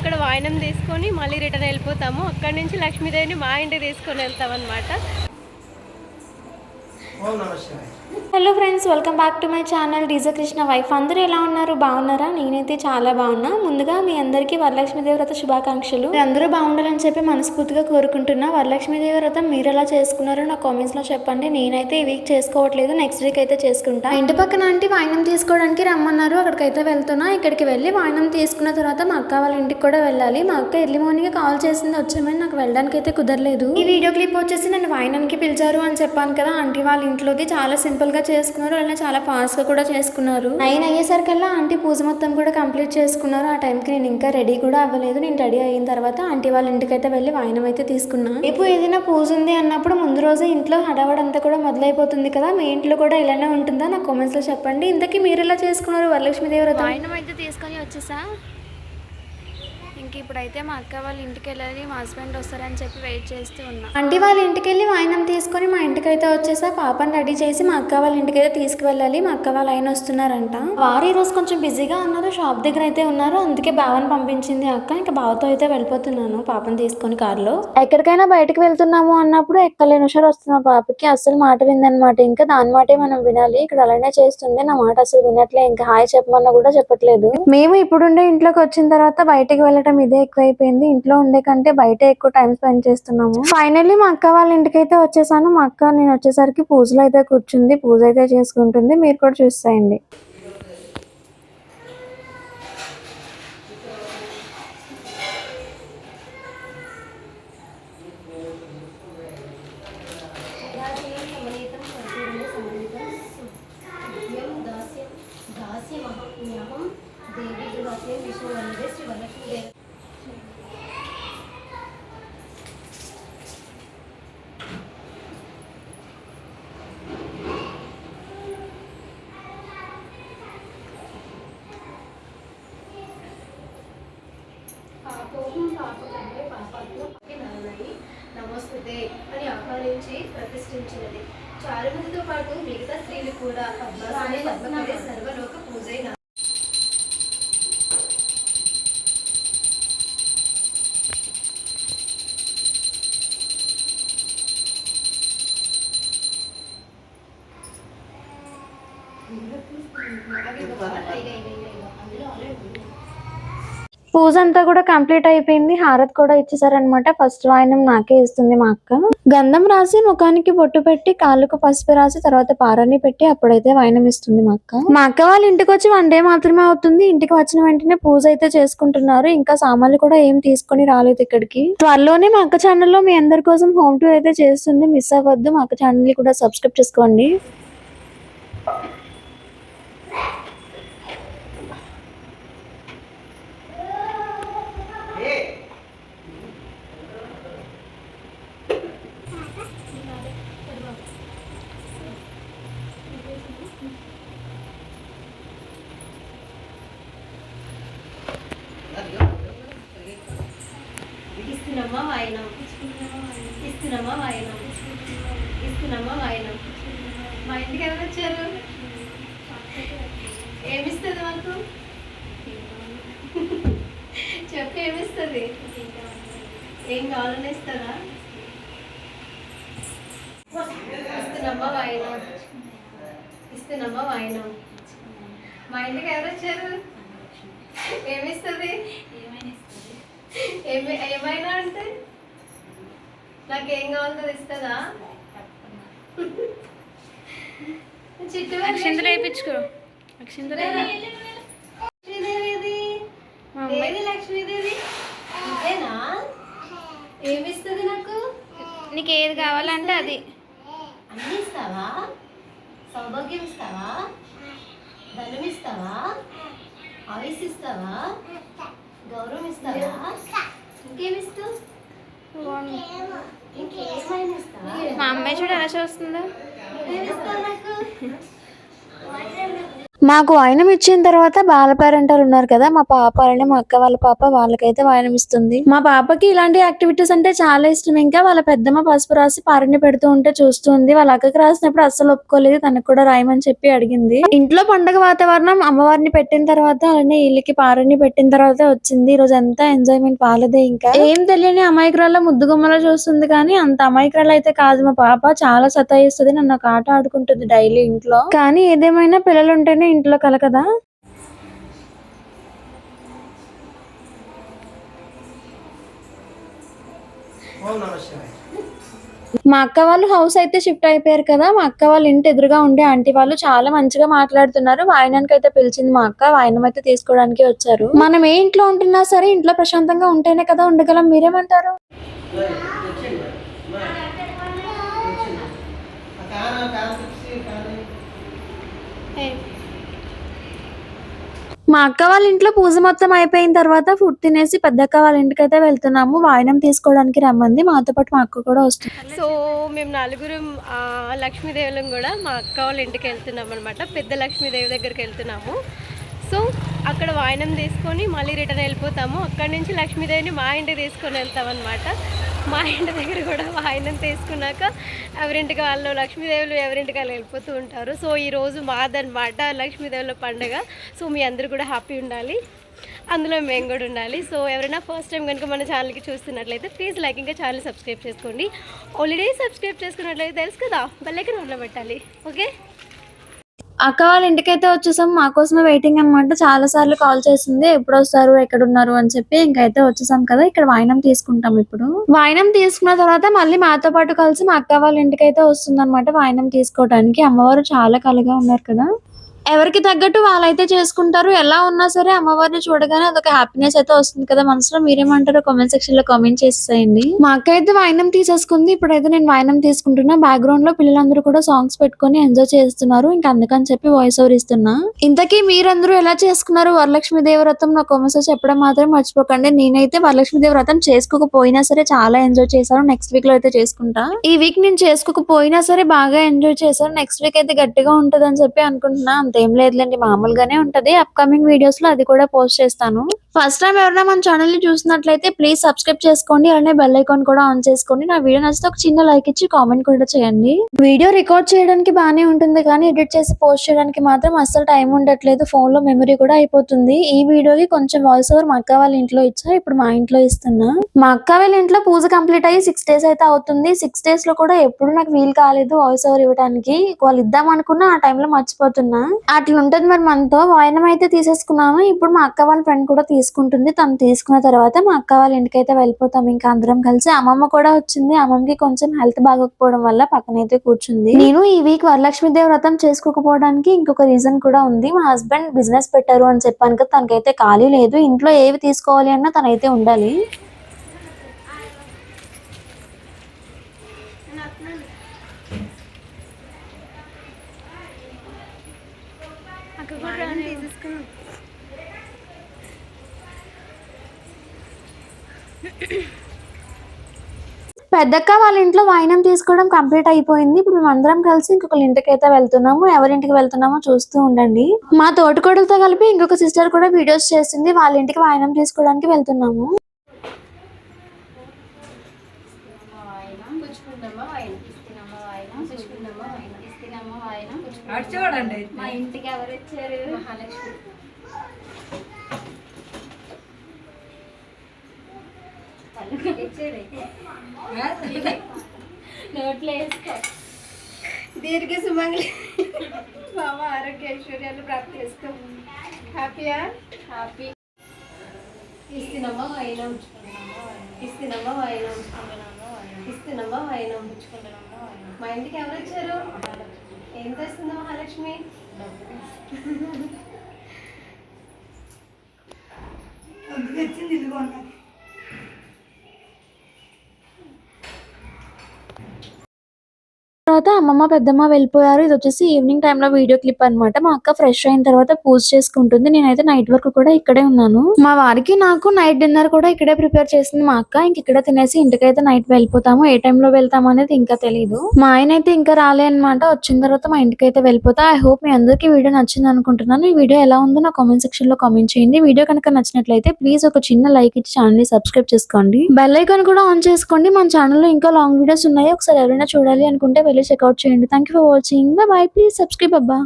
అక్కడ వాయినం తీసుకొని మళ్ళీ రిటర్న్ వెళ్ళిపోతాము. అక్కడి నుంచి లక్ష్మీదేవిని మా ఇంటికి తీసుకొని వెళ్తాం అనమాట. Hello friends, welcome back to my channel DJ Krishna wife. అందరూ ఎలా ఉన్నారు? బాగున్నారా? నేనైతే చాలా బాగున్నా. ముందుగా మీ అందరికీ వరలక్ష్మీదేవి వ్రత శుభాకాంక్షలు. అందరూ బాగుండాలని చెప్పి మనస్ఫూర్తిగా కోరుకుంటున్నా. వరలక్ష్మీదేవి వ్రతం మీరు ఎలా చేసుకున్నారో నా కామెంట్స్ లో చెప్పండి. నేనైతే ఈ వీక్ చేసుకోవట్లేదు, నెక్స్ట్ వీక్ అయితే చేసుకుంటా. ఇంటి పక్కన ఆంటీ వాయినం తీసుకోవడానికి రమ్మన్నారు, అక్కడికైతే వెళ్తున్నా. ఇక్కడికి వెళ్ళి వాయినం తీసుకున్న తర్వాత మా అక్క వాళ్ళ ఇంటికి కూడా వెళ్ళాలి. మా అక్క ఎర్లీ మార్నింగ్ కాల్ చేసింది, వచ్చామని నాకు వెళ్ళడానికి అయితే కుదరలేదు. ఈ వీడియో క్లిప్ వచ్చేసి నన్ను వాయినానికి పిలిచారు అని చెప్పాను కదా. ఆంటీ వాళ్ళ ఇంట్లోది చాలా సింపుల్ గా చేసుకున్నారు, అలానే చాలా ఫాస్ట్ గా కూడా చేసుకున్నారు. 9 అయ్యేసరికల్లా ఆంటీ పూజ మొత్తం కూడా కంప్లీట్ చేసుకున్నారు. ఆ టైంకి నేను ఇంకా రెడీ కూడా అవ్వలేదు. నేను రెడీ అయిన తర్వాత ఆంటీ వాళ్ళ ఇంటికి అయితే వెళ్ళి వాయినం అయితే తీసుకున్నా. రేపు ఏదైనా పూజ ఉంది అన్నప్పుడు ముందు రోజు ఇంట్లో హడావడంతా కూడా మొదలైపోతుంది కదా. మీ ఇంట్లో కూడా ఇలానే ఉంటుందా? నా కామెంట్స్ లో చెప్పండి. ఇంతకీ మీరు ఎలా చేసుకున్నారు వరలక్ష్మీదేవి వ్రతం? వాయినం అయితే తీసుకొని వచ్చేసా. ఇంక ఇప్పుడైతే మా అక్క వాళ్ళ ఇంటికి వెళ్ళాలి, మా హస్బెండ్ వస్తారని చెప్పి వెయిట్ చేస్తూ ఉన్నా. ఆంటీ వాళ్ళ ఇంటికి వెళ్ళి వాయినం తీసుకొని మా ఇంటికి అయితే వచ్చేసా. పాపని రెడీ చేసి మా అక్క వాళ్ళ ఇంటికి అయితే తీసుకువెళ్ళాలి. మా అక్క వాళ్ళు ఆయన వస్తున్నారంట. వారు ఈ రోజు కొంచెం బిజీగా ఉన్నారు, షాప్ దగ్గర అయితే ఉన్నారు. అందుకే బావని పంపించింది అక్క. ఇంకా బావతో అయితే వెళ్ళిపోతున్నాను పాపని తీసుకొని కారులో. ఎక్కడికైనా బయటకు వెళ్తున్నాము అన్నప్పుడు ఎక్కలేని హుషారు వస్తున్న పాపకి అస్సలు మాట విందనమాట. ఇంకా దాని మాటే మనం వినాలి. ఇక్కడ అలానే చేస్తుంది, నా మాట అసలు వినట్లే. ఇంకా హాయ్ చెప్పమన్నా కూడా చెప్పట్లేదు. మేము ఇప్పుడుండే ఇంట్లోకి వచ్చిన తర్వాత బయటకు వెళ్ళటం ఇదే ఎక్కువైపోయింది. ఇంట్లో ఉండే కంటే బయట ఎక్కువ టైం స్పెండ్ చేస్తున్నాము. ఫైనల్లీ మా అక్క వాళ్ళ ఇంటికి అయితే వచ్చేసాను. మా అక్క నేను వచ్చేసరికి పూజలో అయితే కూర్చుంది, పూజ అయితే చేసుకుంటుంది. మీరు కూడా చూసేయండి. నమస్తే అని ఆహ్వానించి ప్రతిష్ఠించినది. చారుమతితో పాటు మిగతా స్త్రీలు కూడా పద్మాసనే పద్మపదే సర్వలోక పూజైన పూజ అంతా కూడా కంప్లీట్ అయిపోయింది. హారతి కూడా ఇచ్చేసారనమాట. ఫస్ట్ వాయినం నాకే ఇస్తుంది మా అక్క. గంధం రాసి ముఖానికి బొట్టు పెట్టి కాళ్ళకు పసుపు రాసి తర్వాత పారాన్ని పెట్టి అప్పుడైతే వాయినం ఇస్తుంది మా అక్క. మా అక్క వాళ్ళ ఇంటికి వచ్చి 1 డే మాత్రమే అవుతుంది. ఇంటికి వచ్చిన వెంటనే పూజ అయితే చేసుకుంటున్నారు. ఇంకా సామాన్లు కూడా ఏం తీసుకొని రాలేదు ఇక్కడికి. త్వరలోనే మా అక్క ఛానల్లో మీ అందరి కోసం హోమ్ టూర్ అయితే చేస్తుంది, మిస్ అవ్వద్దు. మా అక్క ఛానల్ కూడా సబ్స్క్రైబ్ చేసుకోండి. ఇస్తున్నామా వాయినం, ఇస్తున్నామా వాయినం, ఇస్తున్నామా వాయినం. మా ఇంటికి ఎవరు వచ్చారు? ఏమిస్తుంది మాకు? చెప్పి ఏమిస్తుంది? ఏం కావాలని ఇస్తారా? ఇస్తున్నామా వాయినం, ఇస్తున్నామా వాయినం. మా ఇంటికి ఎవరు వచ్చారు? ఏమిస్తుంది? ఏమైనా అంటే నాకేం కావాలో ఇస్తుందా? చిట్టు అక్షింతలు వేయించుకో. లక్ష్మీదేవి లక్ష్మీదేవి ఇదేనా? ఏమిస్తుంది నాకు? నీకు ఏది కావాలంటే అది. అన్ని ఇస్తావా? సౌభాగ్యం ఇస్తావా? ధనం ఇస్తావా? ఆయుష్ ఇస్తావా? గౌరవం ఇస్తావా? ఇంకేమిస్తావు? ఇంకేమైనా ఇస్తావా? మా అమ్మాయి చూడు ఎలా చూస్తుందో. మాకు వాయినం ఇచ్చిన తర్వాత బాల పేరెంటాలు ఉన్నారు కదా, మా పాప అలానే మా అక్క వాళ్ళ పాప, వాళ్ళకైతే వాయినం ఇస్తుంది. మా పాపకి ఇలాంటి యాక్టివిటీస్ అంటే చాలా ఇష్టం. ఇంకా వాళ్ళ పెద్దమ్మ పసుపు రాసి పారిని పెడుతూ ఉంటే చూస్తుంది. వాళ్ళ అక్కకి రాసినప్పుడు అస్సలు ఒప్పుకోలేదు, తనకు కూడా రాయమని చెప్పి అడిగింది. ఇంట్లో పండుగ వాతావరణం అమ్మవారిని పెట్టిన తర్వాత అలానే వీళ్ళకి పారిని పెట్టిన తర్వాత వచ్చింది. ఈ రోజు అంతా ఎంజాయ్మెంట్ వాళ్ళదే. ఇంకా ఏం తెలియని అమాయకురాల్లో ముద్దుగుమ్మలో చూస్తుంది, కానీ అంత అమాయకురాలు అయితే కాదు. మా పాప చాలా సతాయిస్తుంది, నన్ను ఒక ఆట ఆడుకుంటుంది డైలీ ఇంట్లో. కానీ ఏదేమైనా పిల్లలు ఉంటేనే ఇంట్లో కల కదా. మా అక్క వాళ్ళు హౌస్ అయితే షిఫ్ట్ అయిపోయారు కదా, మా అక్క వాళ్ళ ఇంటి ఎదురుగా ఉండే ఆంటీ వాళ్ళు చాలా మంచిగా మాట్లాడుతున్నారు. వాయినానికి అయితే పిలిచింది మా అక్క, వాయినం అయితే తీసుకోవడానికి వచ్చారు. మనం ఏ ఇంట్లో ఉంటున్నా సరే ఇంట్లో ప్రశాంతంగా ఉంటేనే కదా ఉండగలం. మీరేమంటారు? మా అక్క వాళ్ళ ఇంట్లో పూజ మొత్తం అయిపోయిన తర్వాత ఫుడ్ తినేసి పెద్దక్క వాళ్ళ ఇంటికి అయితే వెళ్తున్నాము. వాయినం తీసుకోవడానికి రమ్మంది, మాతో పాటు మా అక్క కూడా వస్తుంది. సో మేము నలుగురం లక్ష్మీదేవులం కూడా మా అక్క వాళ్ళ ఇంటికి వెళ్తున్నాం అనమాట. పెద్ద లక్ష్మీదేవి దగ్గరికి వెళ్తున్నాము. సో అక్కడ వాయినం తీసుకొని మళ్ళీ రిటర్న్ వెళ్ళిపోతాము. అక్కడి నుంచి లక్ష్మీదేవిని మా ఇంటికి తీసుకొని వెళ్తాం అనమాట. మా ఇంటి దగ్గర కూడా వాయినం తీసుకున్నాక ఎవరింటికి వాళ్ళు లక్ష్మీదేవులు ఎవరింటికి వాళ్ళు వెళ్ళిపోతూ ఉంటారు. సో ఈరోజు మాదనమాట లక్ష్మీదేవుల పండుగ. సో మీ అందరూ కూడా హ్యాపీ ఉండాలి, అందులో మేము కూడా ఉండాలి. సో ఎవరైనా ఫస్ట్ టైం కనుక మన ఛానల్కి చూస్తున్నట్లయితే ప్లీజ్ లైక్, ఇంకా ఛానల్ సబ్స్క్రైబ్ చేసుకోండి. ఆల్రెడీ సబ్స్క్రైబ్ చేసుకున్నట్లయితే తెలుసు కదా, బెల్ ఐకాన్ ఆన్లో పెట్టాలి. ఓకే, అక్క వాళ్ళ ఇంటికైతే వచ్చేసాం. మా కోసమే వెయిటింగ్ అనమాట. చాలా సార్లు కాల్ చేసింది, ఎప్పుడు వస్తారు ఎక్కడ ఉన్నారు అని చెప్పి. ఇంకైతే వచ్చేసాం కదా, ఇక్కడ వాయినం తీసుకుంటాం. ఇప్పుడు వాయినం తీసుకున్న తర్వాత మళ్ళీ మాతో పాటు కలిసి మా అక్క వాళ్ళ ఇంటికైతే వస్తుంది అనమాట వాయినం తీసుకోవడానికి. అమ్మవారు చాలా కళగా ఉన్నారు కదా, ఎవరికి తగ్గట్టు వాళ్ళైతే చేసుకుంటారు. ఎలా ఉన్నా సరే అమ్మవారిని చూడగానే అదొక హ్యాపీనెస్ అయితే వస్తుంది కదా మనసులో. మీరేమంటారో కామెంట్ సెక్షన్ లో కామెంట్ చేసేయండి. మా అక్క అయితే వాయినం తీసేసుకుంది. ఇప్పుడైతే నేను వాయినం తీసుకుంటున్నా. బ్యాక్గ్రౌండ్ లో పిల్లలందరూ కూడా సాంగ్స్ పెట్టుకొని ఎంజాయ్ చేస్తున్నారు. ఇంకా అందుకని చెప్పి వాయిస్ ఓవర్ ఇస్తున్నా. ఇంతకీ మీరందరూ ఎలా చేసుకున్నారు వరలక్ష్మి దేవవ్రతం? నా కామెంట్స్ లో చెప్పడం మాత్రం మర్చిపోకండి. నేనైతే వరలక్ష్మి దేవవ్రతం చేసుకోకపోయినా సరే చాలా ఎంజాయ్ చేశాను. నెక్స్ట్ వీక్ లో అయితే చేసుకుంటా. ఈ వీక్ నేను చేసుకోకపోయినా సరే బాగా ఎంజాయ్ చేశాను. నెక్స్ట్ వీక్ అయితే గట్టిగా ఉంటది అని చెప్పి అనుకుంటున్నా. ఏం లేదులేండి, మామూలుగానే ఉంటది. అప్కమింగ్ వీడియోస్ లో అది కూడా పోస్ట్ చేస్తాను. ఫస్ట్ టైం ఎవరైనా మన ఛానల్ ని చూసినట్లయితే ప్లీజ్ సబ్స్క్రైబ్ చేసుకోండి, అలానే బెల్ ఐకాన్ కూడా ఆన్ చేసుకోండి. నా వీడియో నచ్చితే ఒక చిన్న లైక్ ఇచ్చి కామెంట్ కూడా చేయండి. వీడియో రికార్డ్ చేయడానికి బానే ఉంటుంది, కానీ ఎడిట్ చేసి పోస్ట్ చేయడానికి మాత్రం అస్సలు టైం ఉండట్లేదు. ఫోన్ లో మెమరీ కూడా అయిపోతుంది. ఈ వీడియోకి కొంచెం వాయిస్ ఓవర్ మా అక్క వాళ్ళ ఇంట్లో ఇచ్చా, ఇప్పుడు మా ఇంట్లో ఇస్తున్నా. మా అక్క వాళ్ళ ఇంట్లో పూజ కంప్లీట్ అయ్యి 6 days అయితే అవుతుంది. 6 days లో కూడా ఎప్పుడు నాకు వీలు కాలేదు వాయిస్ ఓవర్ ఇవ్వడానికి. వాళ్ళు ఇద్దాం అనుకున్నా ఆ టైంలో మర్చిపోతున్నా. అట్లా ఉంటది మరి మనతో. వాయినం అయితే తీసేసుకున్నాము. ఇప్పుడు మా అక్క వాళ్ళ ఫ్రెండ్ కూడా తీసుకుంటుంది. తను తీసుకున్న తర్వాత మా అక్క వాళ్ళ ఇంటికి అయితే వెళ్ళిపోతాం ఇంకా అందరం కలిసి. అమ్మమ్మ కూడా వచ్చింది. అమ్మమ్మకి కొంచెం హెల్త్ బాగోకపోవడం వల్ల పక్కనైతే కూర్చుంది. నేను ఈ వీక్ వరలక్ష్మి దేవి వ్రతం చేసుకోకపోవడానికి ఇంకొక రీజన్ కూడా ఉంది. మా హస్బెండ్ బిజినెస్ పెట్టారు అని చెప్పాను కదా, తనకైతే ఖాళీ లేదు. ఇంట్లో ఏవి తీసుకోవాలి అన్నా తనైతే ఉండాలి. పెద్దక్క వాళ్ళ ఇంట్లో వాయినం తీసుకోవడం కంప్లీట్ అయిపోయింది. ఇప్పుడు మేము అందరం కలిసి ఇంకొక ఇంటికి అయితే వెళ్తున్నాము. ఎవరింటికి వెళ్తున్నామో చూస్తూ ఉండండి. మా తోటికోడలతో కలిపి ఇంకొక సిస్టర్ కూడా వీడియోస్ చేసింది. వాళ్ళ ఇంటికి వాయినం తీసుకోవడానికి వెళ్తున్నాము. చూడండి మా ఇంటికి ఎవరు వచ్చారు? మహాలక్ష్మి. నోట్లో వేసుకో. దీర్ఘ సుమంగళి బాబా ఆరోగ్య ఐశ్వర్యాలు ప్రాప్తి చేసుకో. హ్యాపీయా? హ్యాపీ. ఇస్తున్నమ్మా వైనం, ఇస్తున్నమ్మా వైనం, ఇస్తున్నమ్మా వైనం. మా ఇంటికి ఎవరు వచ్చారు? ఏం చేస్తుందా మహాలక్ష్మి? తర్వాత అమ్మమ్మ పెద్దమ్మ వెళ్ళిపోయారు. ఇది వచ్చేసి ఈవినింగ్ టైంలో వీడియో క్లిప్ అన్నమాట. మా అక్క ఫ్రెష్ అయిన తర్వాత పూజ చేసుకుంటుంది. నేనైతే నైట్ వరకు కూడా ఇక్కడే ఉన్నాను. మా వారికి నాకు నైట్ డిన్నర్ కూడా ఇక్కడే ప్రిపేర్ చేసింది మా అక్క. ఇక్కడ తినేసి ఇంటికైతే నైట్ వెళ్ళిపోతాము. ఏ టైంలో వెళ్తాము అనేది ఇంకా తెలియదు. మా ఆయన అయితే ఇంకా రాలే అనమాట. వచ్చిన తర్వాత మా ఇంటికి అయితే వెళ్ళిపోతా. ఐ హోప్ మీ అందరికీ వీడియో నచ్చింది అనుకుంటున్నాను. ఈ వీడియో ఎలా ఉందో నా కామెంట్ సెక్షన్ లో కామెంట్ చేయండి. వీడియో కనుక నచ్చినట్లయితే ప్లీజ్ ఒక చిన్న లైక్ ఇచ్చి ఛానల్ ని సబ్స్క్రైబ్ చేసుకోండి. బెల్ ఐకాన్ కూడా ఆన్ చేసుకోండి. మన ఛానల్లో ఇంకా లాంగ్ వీడియోస్ ఉన్నాయి. ఒకసారి ఎవరైనా చూడాలి అనుకుంటే వెళ్ళి చెక్అౌట్ చేయండి. Thank you for watching. By by. Please subscribe అబ్బా.